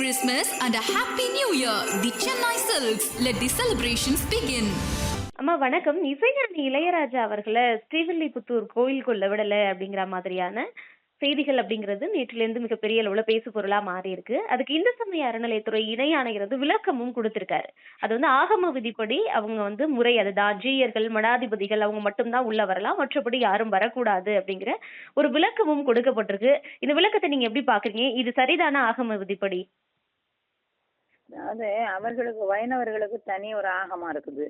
Christmas and a Happy New Year. The Chennai Silks. Let the celebrations begin. அம்மா வணக்கம். இசைஞானி இளையராஜா அவர்களை ஸ்ரீவில்லிபுத்தூர் கோயிலுக்குள்ள விடல அப்படிங்கிற மாதிரியான செய்திகள் அப்படிங்கிறது நேற்றிலிருந்து மிகப்பெரிய அளவுல பேசு பொருளா மாறி இருக்கு. அதுக்கு இந்து சமய அறநிலையத்துறை இணை ஆணையர் விளக்கமும் கொடுத்திருக்காரு. அது ஆகம விதிப்படி அவங்க முறை அதுதான், ஜீயர்கள் மடாதிபதிகள் அவங்க மட்டும்தான் உள்ள வரலாம், மற்றபடி யாரும் வரக்கூடாது அப்படிங்கிற ஒரு விளக்கமும் கொடுக்கப்பட்டிருக்கு. இந்த விளக்கத்தை நீங்க எப்படி பாக்குறீங்க? இது சரிதான ஆகம விதிப்படி? அதாவது அவர்களுக்கு வைணவர்களுக்கு தனி ஒரு ஆகமம் இருக்குது.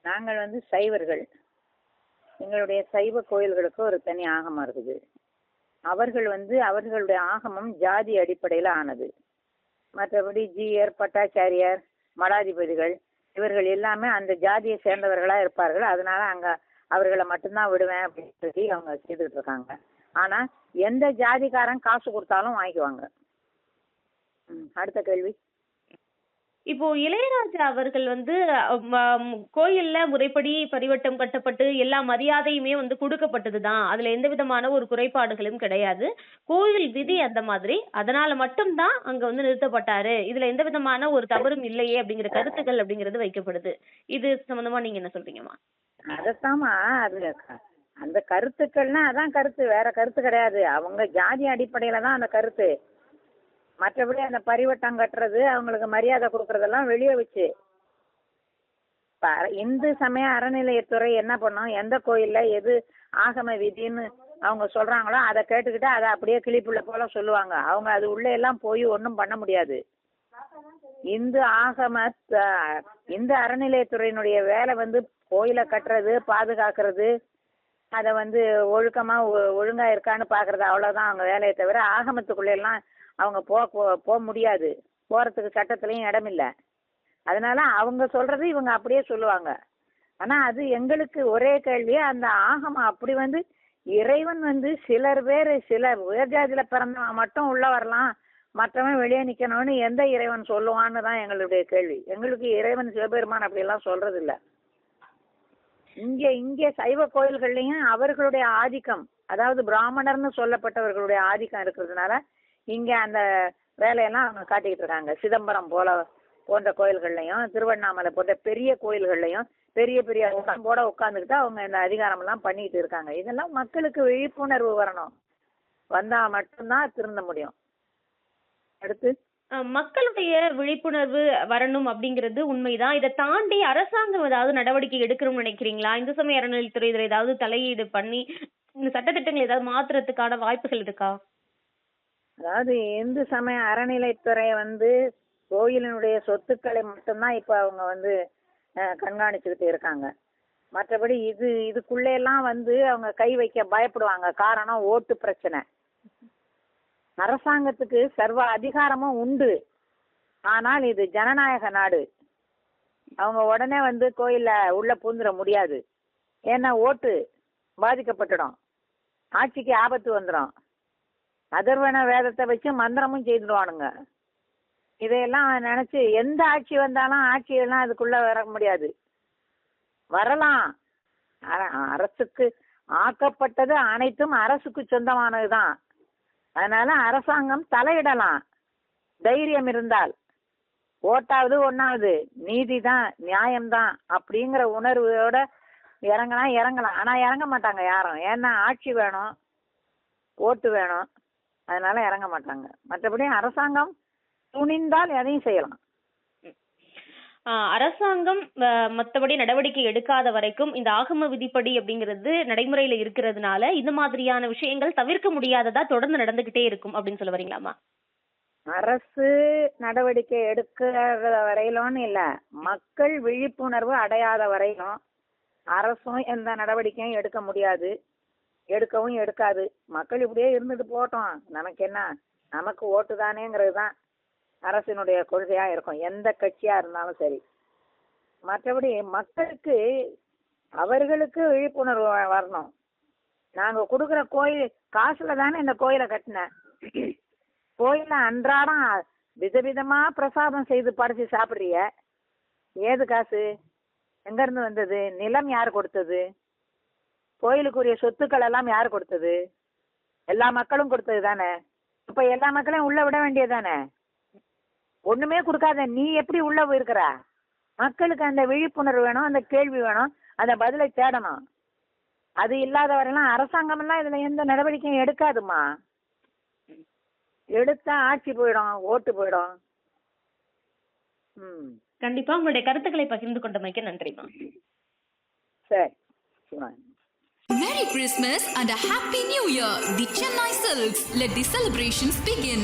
நாங்கள் சைவர்கள், எங்களுடைய சைவ கோயில்களுக்கு ஒரு தனி ஆகமம் இருக்குது. அவர்கள் அவர்களுடைய ஆகமம் ஜாதி அடிப்படையில் ஆனது. மற்றபடி ஜீயர், பட்டாச்சாரியார், மடாதிபதிகள் இவர்கள் எல்லாமே அந்த ஜாதியை சேர்ந்தவர்களா இருப்பார்கள். அதனால அங்க அவர்களை மட்டும்தான் விடுவேன் அப்படின்னு சொல்லி அவங்க செய்துட்டு இருக்காங்க. ஆனா எந்த ஜாதிக்காரன் காசு கொடுத்தாலும் வாங்கிக்குவாங்க. அடுத்த கேள்வி. இப்போ இளையராஜா அவர்கள் கோயில்ல முறைப்படி பரிவட்டம் கட்டப்பட்டு எல்லா மரியாதையுமே கொடுக்கப்பட்டதுதான். அதுல எந்த விதமான ஒரு குறைபாடுகளும் கிடையாது. கோயில் விதி அந்த மாதிரி, அதனால மட்டும்தான் அங்க நிறுத்தப்பட்டாரு. இதுல எந்த விதமான ஒரு தவறும் இல்லையே அப்படிங்கிற கருத்துக்கள் அப்படிங்கிறது வைக்கப்படுது. இது சம்பந்தமா நீங்க என்ன சொல்றீங்கம்மா? அதத்தாமா அது அந்த கருத்துக்கள்னா அதான் கருத்து, வேற கருத்து கிடையாது. அவங்க ஜாதி அடிப்படையில தான் அந்த கருத்து. மற்றபடி அந்த பரிவட்டம் கட்டுறது, அவங்களுக்கு மரியாதை கொடுக்கறதெல்லாம் வெளியே வச்சு இந்து சமய அறநிலையத்துறை என்ன பண்ணும், எந்த கோயில்ல எது ஆகம விதின்னு அவங்க சொல்றாங்களோ அதை கேட்டுக்கிட்டு அதை அப்படியே கிளிப்புள்ள போல சொல்லுவாங்க. அவங்க அது உள்ள எல்லாம் போய் ஒன்றும் பண்ண முடியாது. இந்து ஆகம இந்து அறநிலையத்துறையினுடைய வேலை கோயிலை கட்டுறது, பாதுகாக்கிறது, அதை ஒழுக்கமா ஒழுங்கா இருக்கான்னு பாக்குறது, அவ்வளவுதான் அவங்க வேலையை தவிர ஆகமத்துக்குள்ள எல்லாம் அவங்க போக முடியாது. போறதுக்கு சட்டத்திலையும் இடம் இல்லை. அதனால அவங்க சொல்றது இவங்க அப்படியே சொல்லுவாங்க. ஆனா அது எங்களுக்கு ஒரே கேள்வி, அந்த ஆகமம் அப்படி இறைவன் சிலர் பேர் சில உயர்ஜாதியில பிறந்தவன் மட்டும் உள்ள வரலாம், மற்றவன் வெளியே நிக்கணும்னு எந்த இறைவன் சொல்லுவான்னு தான் எங்களுடைய கேள்வி. எங்களுக்கு இறைவன் சிவபெருமான் அப்படி எல்லாம் சொல்றது இல்ல. இங்கே சைவ கோயில்கள்லயும் அவர்களுடைய ஆதிக்கம், அதாவது பிராமணர்னு சொல்லப்பட்டவர்களுடைய ஆதிக்கம் இருக்கிறதுனால இங்க அந்த வேலையெல்லாம் அவங்க காட்டிக்கிட்டு இருக்காங்க. சிதம்பரம் போன்ற கோயில்கள்லையும், திருவண்ணாமலை போன்ற பெரிய கோயில்கள்லையும் பெரிய பெரிய உடம்போட உட்காந்துக்கிட்டு அவங்க இந்த அதிகாரம் எல்லாம் பண்ணிட்டு இருக்காங்க. இதெல்லாம் மக்களுக்கு விழிப்புணர்வு வரணும், வந்தா மட்டும்தான் திருந்த முடியும். அடுத்து மக்களுடைய விழிப்புணர்வு வரணும் அப்படிங்கிறது உண்மைதான். இதை தாண்டி அரசாங்கம் ஏதாவது நடவடிக்கை எடுக்கணும்னு நினைக்கிறீங்களா? இந்து சமய அறநிலையத்துறை இதுல ஏதாவது தலையீடு பண்ணி இந்த சட்டத்திட்டங்கள் ஏதாவது மாத்துறதுக்கான வாய்ப்புகள் இருக்கா? அதாவது இந்து சமய அறநிலைத்துறை கோயிலினுடைய சொத்துக்களை மட்டும்தான் இப்ப அவங்க கண்காணிச்சுக்கிட்டு இருக்காங்க. மற்றபடி இதுக்குள்ள எல்லாம் அவங்க கை வைக்க பயப்படுவாங்க. காரணம் ஓட்டு பிரச்சனை. அரசாங்கத்துக்கு சர்வ அதிகாரமும் உண்டு. ஆனால் இது ஜனநாயக நாடு. அவங்க உடனே கோயில்ல உள்ள பூந்துட முடியாது. ஏன்னா ஓட்டு பாதிக்கப்பட்டுடும், ஆட்சிக்கு ஆபத்து வந்துடும். அதர்வன வேதத்தை வச்சு மந்திரமும் செய்துடுவானுங்க. இதையெல்லாம் நினைச்சு எந்த ஆட்சி வந்தாலும் ஆட்சியெல்லாம் அதுக்குள்ள வர முடியாது. வரலாம், அரசுக்கு ஆக்கப்பட்டது அனைத்தும் அரசுக்கு சொந்தமானதுதான். அதனால அரசாங்கம் தலையிடலாம், தைரியம் இருந்தால். ஓட்டாவது ஒன்னாவது நீதி தான், நியாயம்தான் அப்படிங்கிற உணர்வோட இறங்கலாம். ஆனா இறங்க மாட்டாங்க யாரும். ஏன்னா ஆட்சி வேணும், ஓட்டு வேணும், அதனால இறங்க மாட்டாங்க. மற்றபடி அரசாங்கம் துணிந்தால் எதையும் செய்யலாம். அரசாங்கம் மற்றபடி நடவடிக்கை எடுக்காத வரைக்கும் இந்த ஆகம விதிப்படி அப்படிங்கிறது நடைமுறையில இருக்கிறதுனால இந்த மாதிரியான விஷயங்கள் தவிர்க்க முடியாததா தொடர்ந்து நடந்துகிட்டே இருக்கும் அப்படின்னு சொல்ல வரீங்களாமா? அரசு நடவடிக்கை எடுக்கிற வரையிலும் இல்ல, மக்கள் விழிப்புணர்வு அடையாத வரையிலும் அரசும் எந்த நடவடிக்கையும் எடுக்க முடியாது, எடுக்கவும் எடுக்காது. மக்கள் இப்படியே இருந்துட்டு போட்டோம், நமக்கு என்ன, நமக்கு ஓட்டு தானேங்கிறது தான் அரசினுடைய கொள்கையா இருக்கும், எந்த கட்சியா இருந்தாலும் சரி. மற்றபடி மக்களுக்கு அவர்களுக்கு விழிப்புணர்வு வரணும். நாங்க கொடுக்குற கோயில் காசுல தானே இந்த கோயிலை கட்டினேன். கோயில அன்றாடம் விதவிதமா பிரசாதம் செய்து படைச்சு சாப்பிடுறிய, ஏது காசு? எங்க இருந்து வந்தது? நிலம் யார் கொடுத்தது? கோயிலுக்குரிய சொத்துக்கள் எல்லாம் யார் கொடுத்தது? எல்லா மக்களும் கொடுத்தது தானே. அப்ப எல்லா மக்களையும் உள்ள விட வேண்டியதானே? ஒண்ணுமே கொடுக்காத நீ எப்படி உள்ள போயிருக்கிற? மக்களுக்கு அந்த விழிப்புணர்வு வேணும், அந்த கேள்வி வேணும், அந்த பதிலை தேடணும். அது இல்லாதவரெல்லாம் அரசாங்கம் எல்லாம் இதுல எந்த நடவடிக்கையும் எடுக்காதுமா. எடுத்தா ஆட்சி போயிடும், ஓட்டு போயிடும். கண்டிப்பா உங்களுடைய கருத்துக்களை பகிர்ந்து கொண்டமைக்கு நன்றிமா. சரி. Merry Christmas and a Happy New Year! The Chennai Silks. Let the celebrations begin.